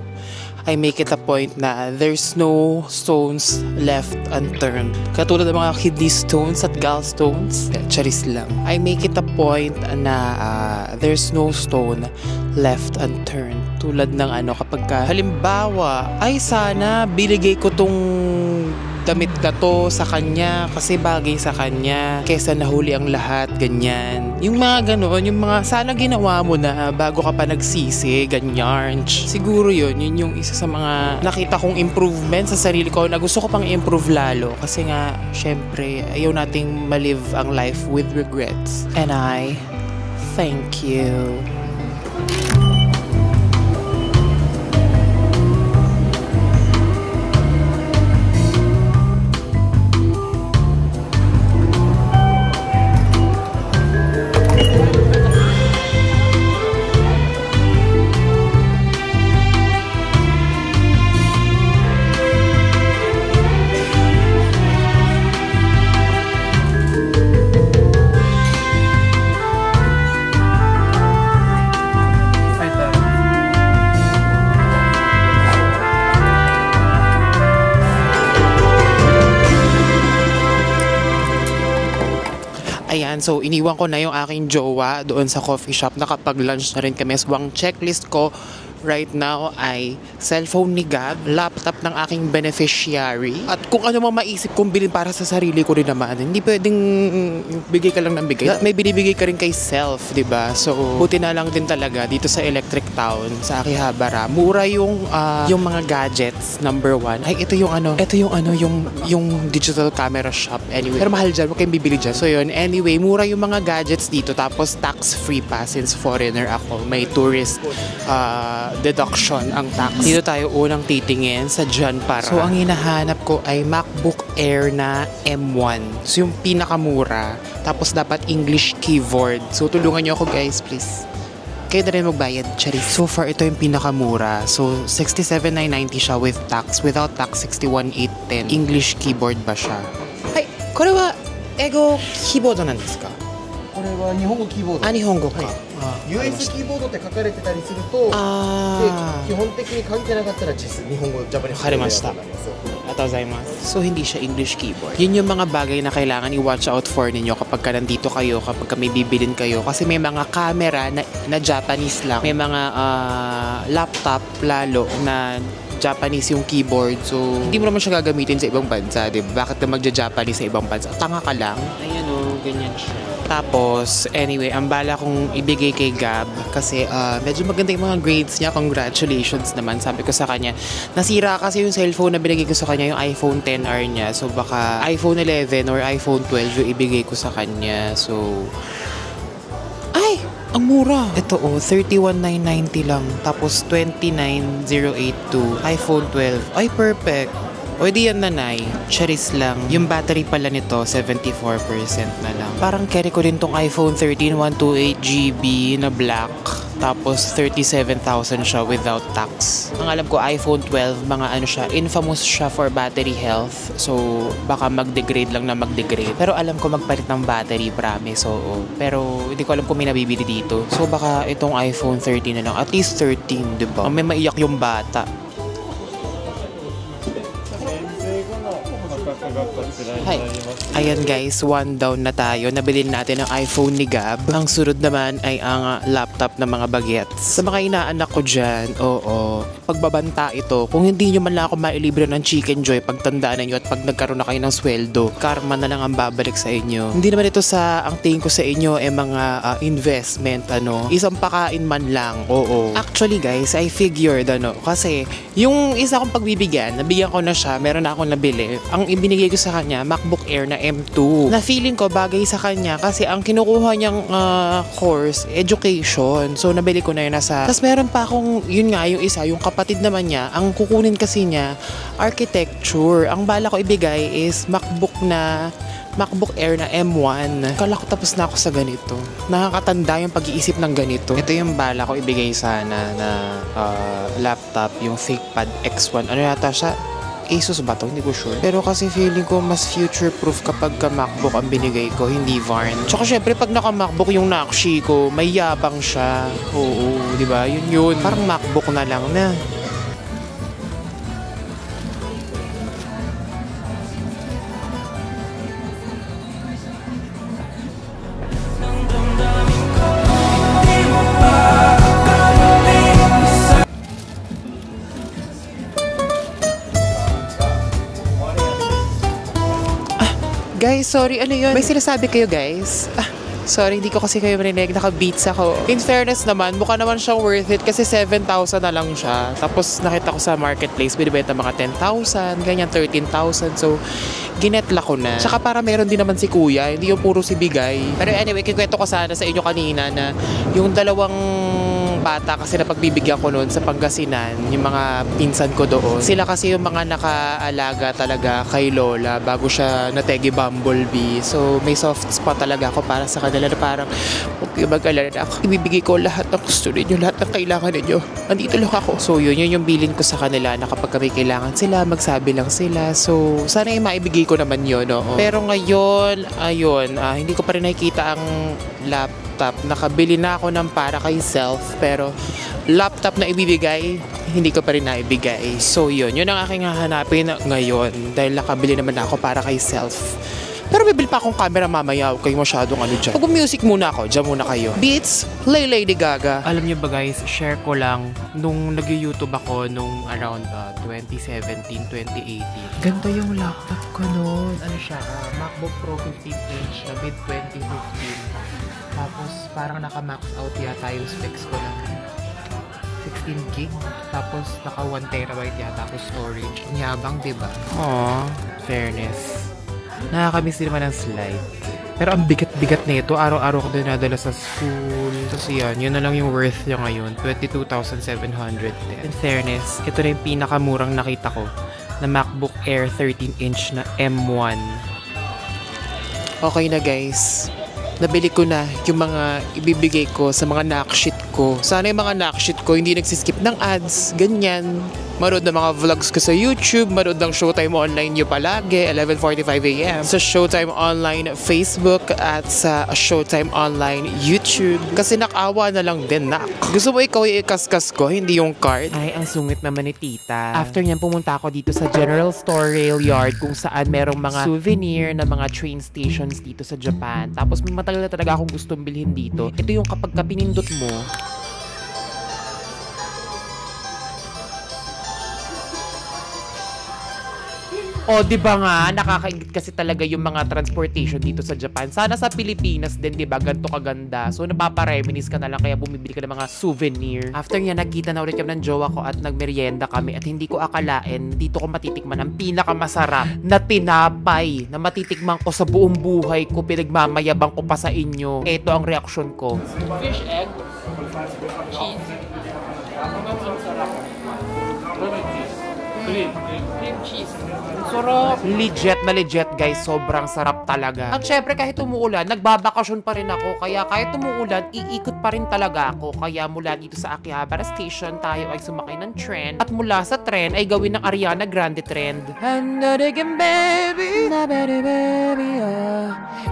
I make it a point na there's no stones left unturned. Katulad ng mga kidney stones at gallstones, charis lang. I make it a point na there's no stone left unturned. Tulad ng kapag halimbawa, ay sana binigay ko tong damit na to sa kanya kasi bagay sa kanya kesa nahuli ang lahat, ganyan. Yung mga gano'n, yung mga sana ginawa mo na bago ka pa nagsisi, ganyan. Siguro yun yung isa sa mga nakita kong improvement sa sarili ko na gusto ko pang improve lalo kasi nga, syempre, ayaw nating malive ang life with regrets. And I thank you. Ayan, so iniwan ko na yung aking jowa doon sa coffee shop. Nakapag-lunch na rin kami. So ang checklist ko right now ay cellphone ni Gab, laptop ng aking beneficiary, at kung ano mang maisip kong bilhin para sa sarili ko rin naman. Hindi pwedeng bigay ka lang ng bigay. May binibigay ka rin kay self, diba? So, buti na lang din talaga dito sa Electric Town, sa Akihabara. Mura yung mga gadgets, number one. Ay, ito yung digital camera shop. Anyway, pero mahal dyan, huwag kayong bibili dyan. So yun, anyway, mura yung mga gadgets dito. Tapos tax-free pa since foreigner ako. May tourist deduction ang tax. Dito tayo unang titingin sa John Para. So ang hinahanap ko ay MacBook Air na M1. So yung pinakamura. Tapos dapat English keyboard. So tulungan nyo ako, guys, please. Kayo na rin magbayad, Charis. So far, ito yung pinakamura. So 67,990 siya with tax. Without tax, 61,810. English keyboard ba siya? Ay, これは英語キーボードなんですか? これは日本語キーボード。日本語か。はい US キーボードって書かれてたりすると、で基本的に書いてなかったら日本語、ジャパニーズ Karimashita. So, hindi siya English keyboard. Yun yung mga bagay na kailangan i-watch out for ninyo kapag ka nandito kayo, kapag ka may bibilin kayo. Kasi may mga camera na Japanese lang. May mga laptop lalo na Japanese yung keyboard. So, hindi mo naman siya gagamitin sa ibang bansa, diba? Bakit na magja-Japanese sa ibang bansa? Tanga ka lang. Ayan o, ganyan siya. Tapos, anyway, ang bala kong ibigay kay Gab kasi medyo maganda yung mga grades niya. Congratulations naman. Sabi ko sa kanya, nasira kasi yung cellphone na binigay ko sa kanya, yung iPhone XR niya. So, baka iPhone 11 or iPhone 12 yung ibigay ko sa kanya. So, ay! Ang mura! Ito oh, 31,990 lang. Tapos 29,082. iPhone 12. Ay, perfect. O di yan nanay, charis lang. Yung battery pala nito, 74% na lang. Parang carry ko din tong iPhone 13, 128GB na black. Tapos 37,000 siya without tax. Ang alam ko, iPhone 12, mga ano siya, infamous siya for battery health. So, baka mag-degrade lang na mag-degrade. Pero alam ko magpalit ng battery, promise. Oo. Pero hindi ko alam kung may nabibili dito. So, baka itong iPhone 13 na lang. At least 13, diba? May maiyak yung bata. Hi. Ayan guys, one down na tayo. Nabili natin ang iPhone ni Gab. Ang sunod naman ay ang laptop ng mga bagets. Sa mga inaanak ko dyan, oo, pagbabanta ito. Kung hindi nyo man lang ako mailibre ng Chicken Joy, pagtandaan ninyo at pag nagkaroon na kayo ng sweldo, karma na lang ang babalik sa inyo. Hindi naman ito ang tingin ko sa inyo mga investment, isang pakain man lang, oo. Actually guys, I figured, kasi yung isa kong pagbibigyan, nabigyan ko na siya, meron na akong nabili. Ang ibinigay ko sa kanya, MacBook Air na M2. Na feeling ko bagay sa kanya kasi ang kinukuha niyang course, education. So, nabili ko na yun Tapos meron pa akong, yun nga, yung isa, yung kapatid naman niya, ang kukunin kasi niya, architecture. Ang bala ko ibigay is MacBook Air na M1. Kala ko tapos na ako sa ganito. Nakakatanda yung pag-iisip ng ganito. Ito yung bala ko ibigay sana na laptop, yung ThinkPad X1. Ano yata siya? Asus ba to? Hindi ko sure. Pero kasi feeling ko mas future-proof kapag ka MacBook ang binigay ko, hindi Varn. Tsaka syempre pag naka-MacBook yung Nakshi ko, may yabang siya. Oo, di ba? Yun. Parang MacBook na lang na. Guys, sorry, ano yun? May sinasabi kayo, guys? Sorry, hindi ko kasi kayo marinig. Naka-beats ako. In fairness naman, mukha naman siyang worth it kasi 7,000 na lang siya. Tapos nakita ko sa marketplace, binibenta mga 10,000, ganyan 13,000. So, ginetla ko na. Tsaka para meron din naman si kuya, hindi yung puro si bigay. Pero anyway, kikwento ko sana sa inyo kanina na yung dalawang bata kasi na pagbibigyan ko noon sa Pangasinan, yung mga pinsan ko doon. Sila kasi yung mga nakaalaga talaga kay Lola bago siya nategi Bumblebee. So, may soft spot talaga ako para sa kanila na parang huwag kayo mag-alala na ako. Ibibigay ko lahat ng gusto ninyo, lahat ng kailangan ninyo. Andito lang ako. So, yun yung bilin ko sa kanila na kapag may kailangan sila, magsabi lang sila. So, sana yung maibigay ko naman yun, no? Pero ngayon, ayun, hindi ko pa rin nakikita ang laptop. Nakabili na ako ng para kay self, pero laptop na ibibigay, hindi ko pa rin naibigay. So yun ang aking hahanapin ngayon dahil nakabili naman ako para kay self. Pero bibili pa akong camera mamaya, huwag kayong masyadong dyan. Pag-music muna ako, dyan muna kayo. Beats, play Lady Gaga. Alam niyo ba guys, share ko lang, nung nag-YouTube ako nung around 2017, 2018. Ganda yung laptop ko noon. Ano siya, MacBook Pro 15-inch na mid-2015. Tapos parang naka-max out yata yung specs ko ng 16 gig. Tapos naka 1 terabyte yata ako storage. Nyabang, diba? Aww, fairness. Nakakamiss din naman ng slide. Pero ang bigat-bigat na ito. Araw-araw ko dinadala sa school. Tapos yun na lang yung worth niya ngayon. 22,710. In fairness, ito na yung pinakamurang nakita ko na MacBook Air 13-inch na M1. Okay na guys. Nabili ko na yung mga ibibigay ko sa mga nakshit ko. Sana yung mga nakshit ko hindi nagsiskip ng ads, ganyan. Manood ng mga vlogs ko sa YouTube, manood ng Showtime Online nyo palagi, 11:45 AM. Sa Showtime Online Facebook at sa Showtime Online YouTube. Kasi nakawa na lang din, nak. Gusto mo ikaw ikaskas ko, hindi yung card? Ay, ang sungit naman ni tita. After niyan, pumunta ako dito sa General Store Rail Yard kung saan merong mga souvenir na mga train stations dito sa Japan. Tapos may matagal na talaga akong gustong bilhin dito. Ito yung kapag pinindot mo, o, di ba nga, nakakaingit kasi talaga yung mga transportation dito sa Japan. Sana sa Pilipinas din, di ba, ganito kaganda. So, napapareminis ka na lang, kaya bumibili ka ng mga souvenir. After niya, nagkita na ulit kami ng jowa ko at nagmerienda kami. At hindi ko akalain, dito ko matitikman ang pinakamasarap na tinapay na matitikman ko sa buong buhay ko. Pinagmamayabang ko pa sa inyo. Ito ang reaksyon ko. Fish egg, cheese, ang sarap. Cream cheese. Sarap. Legit na legit, guys. Sobrang sarap talaga. At syempre, kahit umuulan, nagbabakasyon pa rin ako. Kaya kahit umuulan, iikot pa rin talaga ako. Kaya mula dito sa Akihabara Station, tayo ay sumakay ng tren. At mula sa tren, ay gawin ng Ariana Grande trend. I'm not again, baby. Baby,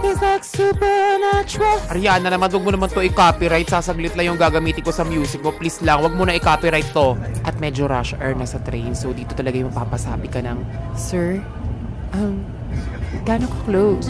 it's like supernatural. Ariana naman, wag mo naman to i-copyright. Sasaglit lang yung gagamitin ko sa music mo. Please lang, wag mo na i-copyright to. At medyo rush hour na sa train. So, dito talaga yung mapapasabi ka ng, Sir, gano'n ka-close?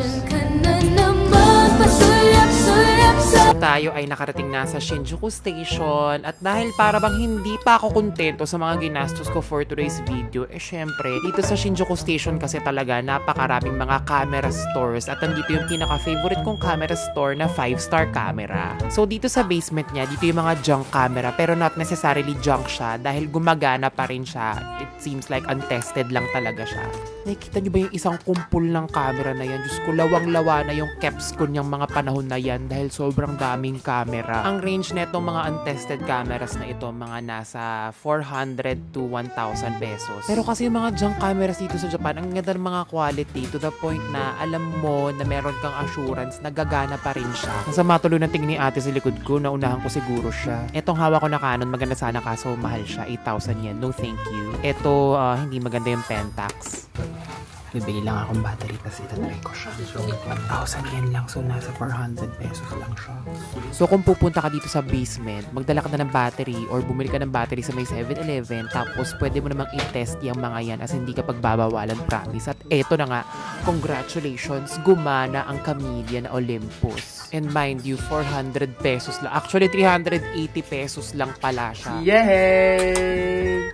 Tayo ay nakarating na sa Shinjuku Station at dahil para bang hindi pa ako kontento sa mga ginastos ko for today's video, syempre, dito sa Shinjuku Station kasi talaga napakaraming mga camera stores at nandito yung pinaka-favorite kong camera store na 5-star camera. So dito sa basement niya, dito yung mga junk camera pero not necessarily junk siya dahil gumagana pa rin siya. It seems like untested lang talaga siya. Nakikita niyo ba yung isang kumpul ng camera na yan? Diyos ko, lawang-lawa na yung caps ko niyang mga panahon na yan dahil sobrang daming camera. Ang range netong mga untested cameras na ito, mga nasa 400 to 1,000 pesos. Pero kasi yung mga junk cameras dito sa Japan, ang ganda ng mga quality to the point na alam mo na meron kang assurance na gagana pa rin siya. Nasa matuloy ng tingin ni ate sa likod ko, naunahan ko siguro siya. Etong hawak ko na Canon, maganda sana kaso mahal siya, 8,000 yen. No thank you. Ito, hindi maganda yung Pentax. Bibili lang akong battery tapos itatry ko siya. So, 1,000 yen lang. So, nasa 400 pesos lang siya. So, kung pupunta ka dito sa basement, magdala ka na ng battery or bumili ka ng battery sa may 7-Eleven tapos pwede mo namang i-test yung mga yan as hindi ka pagbabawalan, promise. At eto na nga, congratulations, gumana ang Camellia na Olympus. And mind you, 400 pesos lang. Actually, 380 pesos lang pala siya. Yay!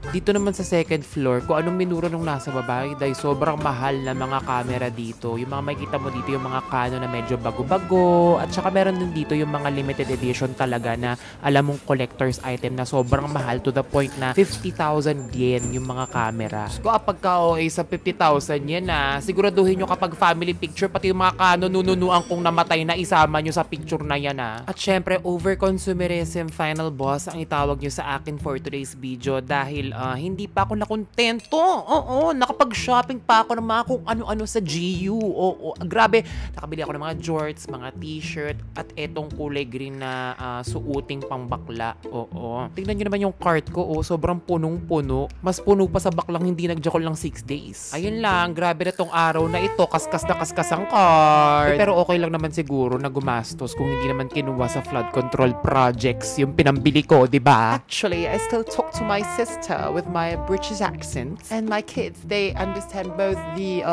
Dito naman sa second floor, kung anong minura nung nasa baba, dahil sobrang mahal na mga camera dito. Yung mga makikita mo dito, yung mga Canon na medyo bago-bago. At saka meron din dito yung mga limited edition talaga na alam mong collector's item na sobrang mahal to the point na 50,000 yen yung mga camera. So, kapag ka-OA sa 50,000 yen na, siguraduhin nyo kapag family picture, pati yung mga Canon nununuan kong namatay na isama nyo sa picture na yan ha. At syempre, over-consumerism final boss ang itawag nyo sa akin for today's video dahil hindi pa ako nakontento. Oo, nakapag-shopping pa ako ng mga kung ano-ano sa GU. Oo, grabe. Nakabili ako ng mga jorts, mga t-shirt, at etong kulay green na suuting pang bakla. Oo. Tingnan nyo naman yung cart ko. Oh, sobrang punong-puno. Mas puno pa sa baklang hindi nagjakol lang 6 days. Ayun lang, grabe na tong araw na ito. Kaskas na kaskas ang cart. Pero okay lang naman siguro na gumastos kung hindi naman kinuha sa flood control projects yung pinambili ko, diba? Actually, I still talk to my sister with my British accent. And my kids, they understand both the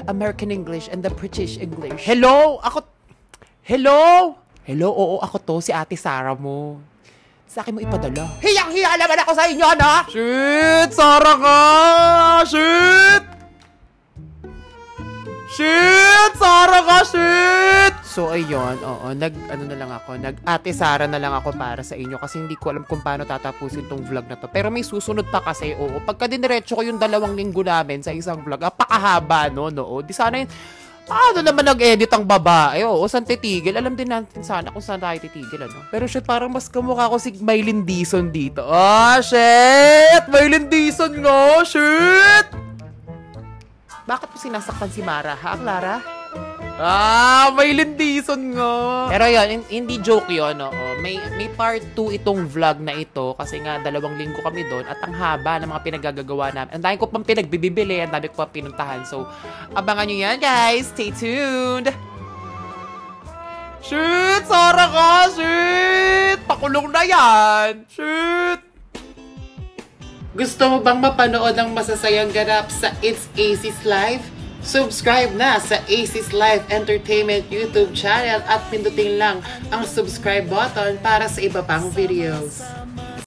American English and the British English. Hello? Hello? Hello? Oo, ako to, si Ate Sarah mo. Sa akin mo ipadala. Hiyang-hiya naman ako sa inyo, na! Shit! Sarah ka! Shit! Shit! Sarah ka! Shit! So, ayun, oo, nag-Ate Sarah na lang ako para sa inyo kasi hindi ko alam kung paano tatapusin tong vlog na to. Pero may susunod pa kasi, oo. Pagka diniretso ko yung 2 linggo namin sa isang vlog, pakahaba, no? Di sana yun, ano naman nag-edit ang babae, oo, saan titigil? Alam din natin sana kung saan tayo titigil, ano? Pero shit, parang mas kamukha ko si Maylin Dizon dito. Shit! Maylin Dizon nga, shit! Bakit mo sinasaktan si Mara, ha, Clara? May lindison nga. Pero yun, hindi joke yun, no? May part 2 itong vlog na ito kasi nga 2 linggo kami doon at ang haba ng mga pinagagagawa namin. Ang dami ko pang pinagbibili, ang dami ko pang pinuntahan. So, abangan nyo yan, guys. Stay tuned. Shit! Sara ka! Shit! Pakulong na yan! Shit! Gusto mo bang mapanood ang masasayang ganap sa It's AC's Life? Subscribe na sa AC's Life Entertainment YouTube channel at pindutin lang ang subscribe button para sa iba pang videos.